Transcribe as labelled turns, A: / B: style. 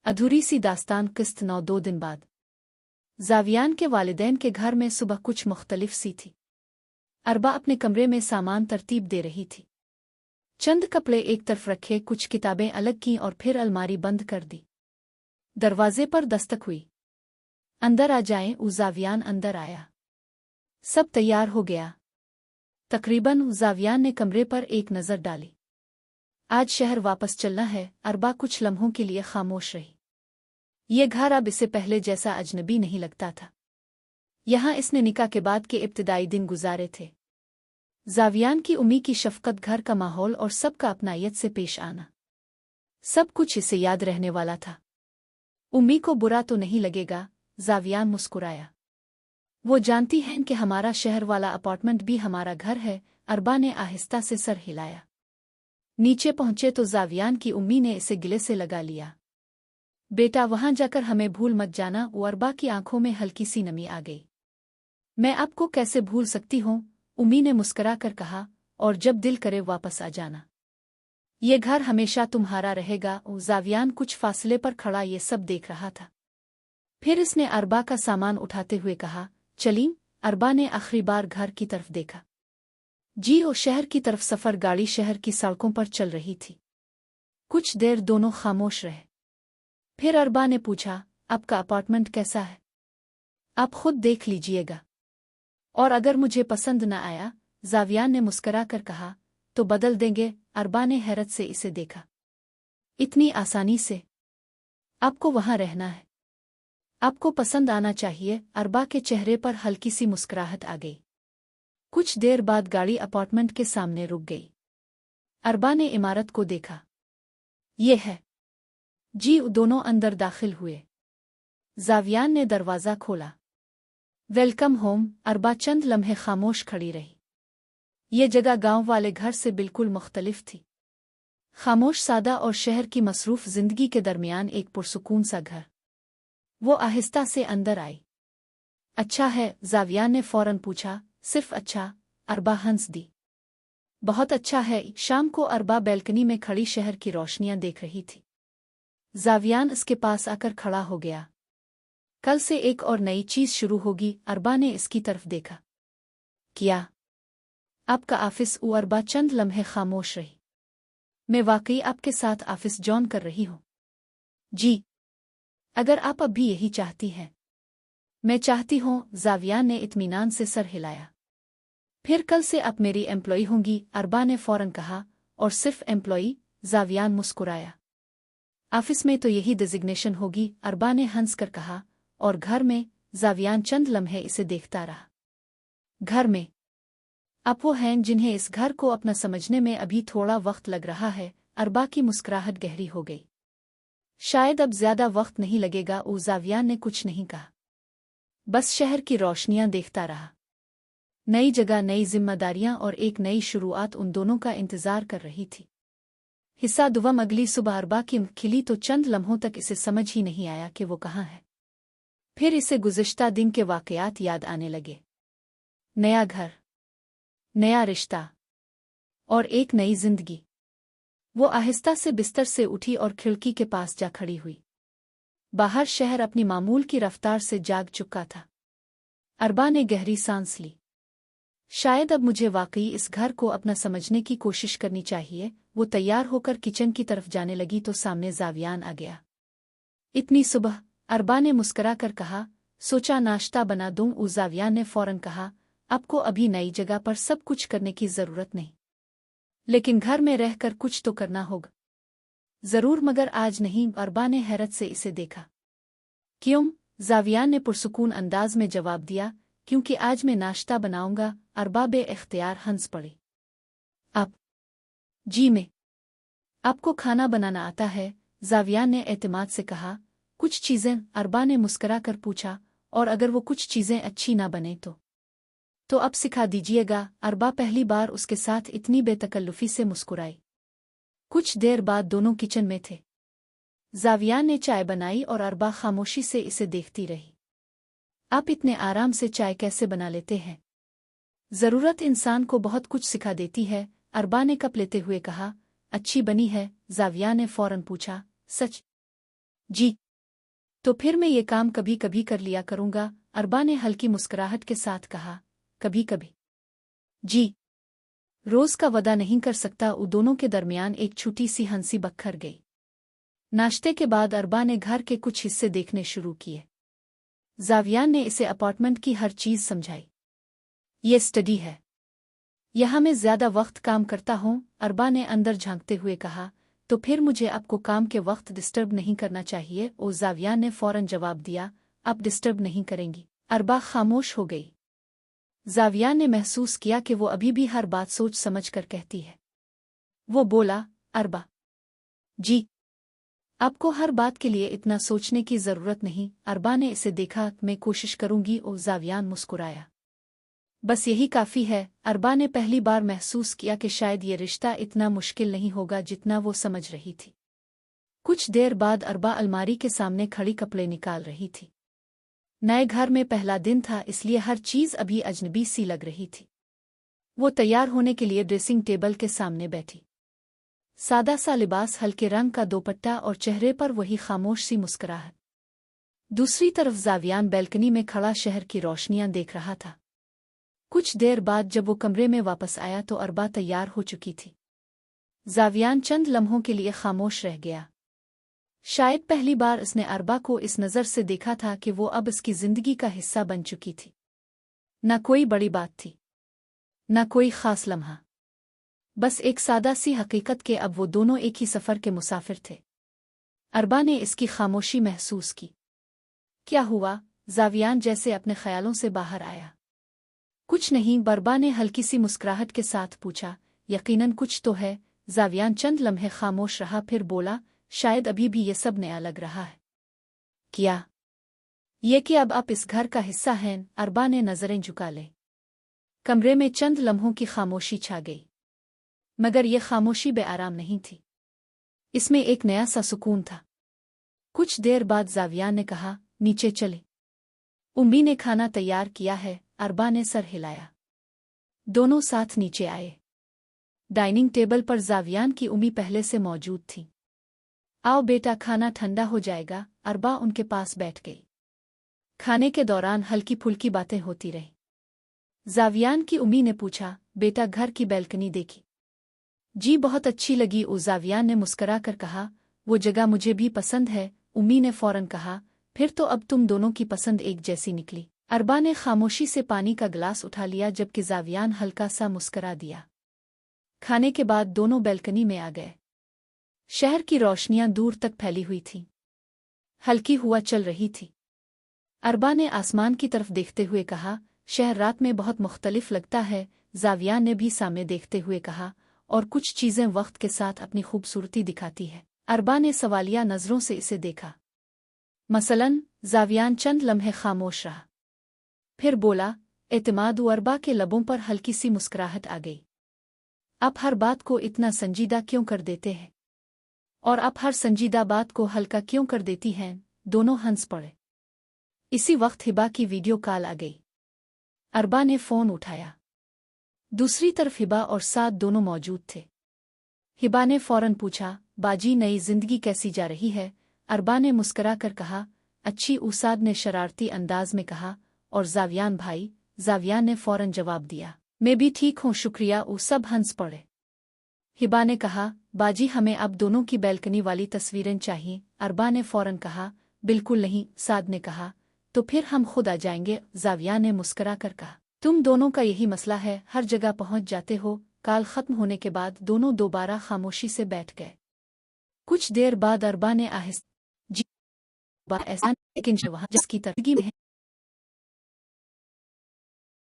A: अधूरी सी दास्तान किस्त 9 दिन बाद ज़ावियान के वालिदैन के घर में सुबह कुछ मुख्तलिफ सी थी। अरबा अपने कमरे में सामान तरतीब दे रही थी। चंद कपड़े एक तरफ रखे, कुछ किताबें अलग कीं और फिर अलमारी बंद कर दी। दरवाजे पर दस्तक हुई। अंदर आ जाएं। ज़ावियान अंदर आया। सब तैयार हो गया तकरीबन। ज़ावियान ने कमरे पर एक नज़र डाली। आज शहर वापस चलना है। अरबा कुछ लम्हों के लिए खामोश रही। ये घर अब इसे पहले जैसा अजनबी नहीं लगता था। यहाँ इसने निकाह के बाद के इब्तिदाई दिन गुजारे थे। ज़ावियान की उम्मी की शफ़क़त, घर का माहौल और सबका अपनायत से पेश आना, सब कुछ इसे याद रहने वाला था। उम्मी को बुरा तो नहीं लगेगा? ज़ावियान मुस्कुराया। वो जानती हैं कि हमारा शहर वाला अपार्टमेंट भी हमारा घर है। अरबा ने आहिस्ता से सर हिलाया। नीचे पहुंचे तो ज़ावियान की उम्मी ने इसे गिले से लगा लिया। बेटा, वहां जाकर हमें भूल मत जाना। अरबा की आंखों में हल्की सी नमी आ गई। मैं आपको कैसे भूल सकती हूँ? उम्मी ने मुस्करा कर कहा, और जब दिल करे वापस आ जाना। ये घर हमेशा तुम्हारा रहेगा। ज़ावियान कुछ फासले पर खड़ा ये सब देख रहा था। फिर इसने अरबा का सामान उठाते हुए कहा, चलीं। अरबा ने आखिरी बार घर की तरफ देखा। जी और शहर की तरफ सफ़र गाड़ी शहर की सड़कों पर चल रही थी। कुछ देर दोनों खामोश रहे। फिर अरबा ने पूछा, आपका अपार्टमेंट कैसा है? आप खुद देख लीजिएगा, और अगर मुझे पसंद न आया, ज़ावियान ने मुस्करा कर कहा, तो बदल देंगे। अरबा ने हैरत से इसे देखा। इतनी आसानी से? आपको वहां रहना है, आपको पसंद आना चाहिए। अरबा के चेहरे पर हल्की सी मुस्कुराहट आ गई। कुछ देर बाद गाड़ी अपार्टमेंट के सामने रुक गई। अरबा ने इमारत को देखा। ये है। जी। दोनों अंदर दाखिल हुए। ज़ावियान ने दरवाज़ा खोला। Welcome home. अरबा चंद लम्हे खामोश खड़ी रही। ये जगह गांव वाले घर से बिल्कुल मुख्तलिफ थी। खामोश, सादा और शहर की मसरूफ जिंदगी के दरमियान एक पुरसुकून सा घर। वो आहिस्ता से अंदर आई। अच्छा है? ज़ावियान ने फौरन पूछा। सिर्फ अच्छा? अरबा हंस दी। बहुत अच्छा है। शाम को अरबा बैल्कनी में खड़ी शहर की रोशनियां देख रही थी। ज़ावियान इसके पास आकर खड़ा हो गया। कल से एक और नई चीज शुरू होगी। अरबा ने इसकी तरफ देखा। क्या? आपका ऑफिस? अरबा चंद लम्हे खामोश रही। मैं वाकई आपके साथ ऑफिस जॉइन कर रही हूँ। जी, अगर आप अब भी यही चाहती हैं। मैं चाहती हूँ। ज़ावियान ने इत्मीनान से सर हिलाया। फिर कल से आप मेरी एम्प्लॉई होंगी, अरबा ने फौरन कहा। और सिर्फ एम्प्लॉई? ज़ावियान मुस्कुराया। ऑफिस में तो यही डिजिग्नेशन होगी, अरबा ने हंस कर कहा। और घर में? ज़ावियान चंद लम्हे इसे देखता रहा। घर में? आप वो हैं जिन्हें इस घर को अपना समझने में अभी थोड़ा वक्त लग रहा है। अरबा की मुस्कुराहट गहरी हो गई। शायद अब ज्यादा वक्त नहीं लगेगा। ज़ावियान ने कुछ नहीं कहा, बस शहर की रोशनियां देखता रहा। नई जगह, नई जिम्मेदारियां और एक नई शुरुआत उन दोनों का इंतजार कर रही थी। हिस्सा दुवम। अगली सुबह अरबा की खिली तो चंद लम्हों तक इसे समझ ही नहीं आया कि वो कहाँ है। फिर इसे गुज़िश्ता दिन के वाक़यात याद आने लगे। नया घर, नया रिश्ता और एक नई जिंदगी। वो आहिस्ता से बिस्तर से उठी और खिड़की के पास जा खड़ी हुई। बाहर शहर अपनी मामूल की रफ्तार से जाग चुका था। अरबा ने गहरी सांस ली। शायद अब मुझे वाकई इस घर को अपना समझने की कोशिश करनी चाहिए। वो तैयार होकर किचन की तरफ जाने लगी तो सामने ज़ावियान आ गया। इतनी सुबह? अरबा ने मुस्करा कर कहा। सोचा नाश्ता बना दूं। ज़ावियान ने फौरन कहा, आपको अभी नई जगह पर सब कुछ करने की ज़रूरत नहीं, लेकिन घर में रहकर कुछ तो करना होगा। ज़रूर, मगर आज नहीं। अरबा ने हैरत से इसे देखा। क्यों? ज़ावियान ने पुरसुकून अंदाज में जवाब दिया, क्योंकि आज मैं नाश्ता बनाऊंगा। अरबा बे-इख्तियार हंस पड़ी। आप? जी मैं। आपको खाना बनाना आता है? ज़ावियान ने एतमाद से कहा। कुछ चीज़ें? अरबा ने मुस्करा कर पूछा। और अगर वो कुछ चीज़ें अच्छी ना बने तो अब सिखा दीजिएगा। अरबा पहली बार उसके साथ इतनी बेतकल्लुफ़ी से मुस्कुराई। कुछ देर बाद दोनों किचन में थे। ज़ावियान ने चाय बनाई और अरबा खामोशी से इसे देखती रही। आप इतने आराम से चाय कैसे बना लेते हैं? ज़रूरत इंसान को बहुत कुछ सिखा देती है, अरबा ने कप लेते हुए कहा। अच्छी बनी है? ज़ावियान ने फौरन पूछा। सच? जी, तो फिर मैं ये काम कभी कभी कर लिया करूँगा, अरबा ने हल्की मुस्कुराहट के साथ कहा। कभी कभी? जी, रोज का वादा नहीं कर सकता। दोनों के दरमियान एक छोटी सी हंसी बखर गई। नाश्ते के बाद अरबा ने घर के कुछ हिस्से देखने शुरू किए। जावियान ने इसे अपार्टमेंट की हर चीज समझाई। ये स्टडी है, यहाँ मैं ज्यादा वक्त काम करता हूँ, अरबा ने अंदर झांकते हुए कहा। तो फिर मुझे आपको काम के वक्त डिस्टर्ब नहीं करना चाहिए? ओ जावियान ने फौरन जवाब दिया। आप डिस्टर्ब नहीं करेंगी? अरबा खामोश हो गई। जावियान ने महसूस किया कि वो अभी भी हर बात सोच समझ कर कहती है। वो बोला, अरबा जी, आपको हर बात के लिए इतना सोचने की जरूरत नहीं। अरबा ने इसे देखा। मैं कोशिश करूंगी। ओ जावियान मुस्कुराया। बस यही काफी है। अरबा ने पहली बार महसूस किया कि शायद ये रिश्ता इतना मुश्किल नहीं होगा जितना वो समझ रही थी। कुछ देर बाद अरबा अलमारी के सामने खड़ी कपड़े निकाल रही थी। नए घर में पहला दिन था, इसलिए हर चीज अभी अजनबी सी लग रही थी। वो तैयार होने के लिए ड्रेसिंग टेबल के सामने बैठी। सादा सा लिबास, हल्के रंग का दोपट्टा और चेहरे पर वही खामोश सी मुस्कुराहट। दूसरी तरफ जावियान बैल्कनी में खड़ा शहर की रोशनियां देख रहा था। कुछ देर बाद जब वो कमरे में वापस आया तो अरबा तैयार हो चुकी थी। जावियान चंद लम्हों के लिए खामोश रह गया। शायद पहली बार उसने अरबा को इस नज़र से देखा था कि वो अब इसकी जिंदगी का हिस्सा बन चुकी थी। न कोई बड़ी बात थी, न कोई खास लम्हा, बस एक सादा सी हकीकत के अब वो दोनों एक ही सफ़र के मुसाफिर थे। अरबा ने इसकी खामोशी महसूस की। क्या हुआ? जावियान जैसे अपने ख्यालों से बाहर आया। कुछ नहीं, अरबा ने हल्की सी मुस्कुराहट के साथ पूछा। यकीनन कुछ तो है। जावियान चंद लम्हे खामोश रहा, फिर बोला, शायद अभी भी ये सब नया लग रहा है। क्या? ये कि अब आप इस घर का हिस्सा हैं? अरबा ने नजरें झुका ले। कमरे में चंद लम्हों की खामोशी छा गई, मगर यह खामोशी बेआराम नहीं थी। इसमें एक नया सा सुकून था। कुछ देर बाद जावियान ने कहा, नीचे चले। उम्मी ने खाना तैयार किया है। अरबा ने सर हिलाया। दोनों साथ नीचे आए। डाइनिंग टेबल पर जावियान की उम्मी पहले से मौजूद थी। आओ बेटा, खाना ठंडा हो जाएगा। अरबा उनके पास बैठ गई। खाने के दौरान हल्की फुल्की बातें होती रहीं। जावियान की उम्मी ने पूछा, बेटा घर की बैल्कनी देखी? जी बहुत अच्छी लगी। जावियान ने मुस्करा कर कहा, वो जगह मुझे भी पसंद है। उम्मी ने फौरन कहा, फिर तो अब तुम दोनों की पसंद एक जैसी निकली। अरबा ने खामोशी से पानी का गिलास उठा लिया, जबकि जावियान हल्का सा मुस्करा दिया। खाने के बाद दोनों बैल्कनी में आ गए। शहर की रोशनियां दूर तक फैली हुई थीं। हल्की हवा चल रही थी। अरबा ने आसमान की तरफ देखते हुए कहा, शहर रात में बहुत मुख्तलिफ लगता है। जावियान ने भी सामने देखते हुए कहा, और कुछ चीजें वक्त के साथ अपनी खूबसूरती दिखाती है। अरबा ने सवालिया नजरों से इसे देखा। मसलन? जावियान चंद लम्हे खामोश रहा, फिर बोला, एतमाद। अरबा के लबों पर हल्की सी मुस्कुराहट आ गई। आप हर बात को इतना संजीदा क्यों कर देते हैं? और आप हर संजीदा बात को हल्का क्यों कर देती हैं? दोनों हंस पड़े। इसी वक्त हिबा की वीडियो कॉल आ गई। अरबा ने फोन उठाया। दूसरी तरफ हिबा और साद दोनों मौजूद थे। हिबा ने फौरन पूछा, बाजी नई जिंदगी कैसी जा रही है? अरबा ने मुस्करा कर कहा, अच्छी। उसाद ने शरारती अंदाज में कहा, और जावियान भाई? जावियान ने फौरन जवाब दिया, मैं भी ठीक हूँ शुक्रिया। सब हंस पड़े। हिबा ने कहा, बाजी हमें अब दोनों की बैल्कनी वाली तस्वीरें चाहिए। अरबा ने फौरन कहा, बिल्कुल नहीं। साद ने कहा, तो फिर हम खुद आ जाएंगे। जावियान ने मुस्करा कर कहा, तुम दोनों का यही मसला है, हर जगह पहुंच जाते हो। कॉल खत्म होने के बाद दोनों दोबारा खामोशी से बैठ गए। कुछ देर बाद अरबा ने आहिस्ता, जी ऐसा, लेकिन वहाँ जिसकी तरजीह में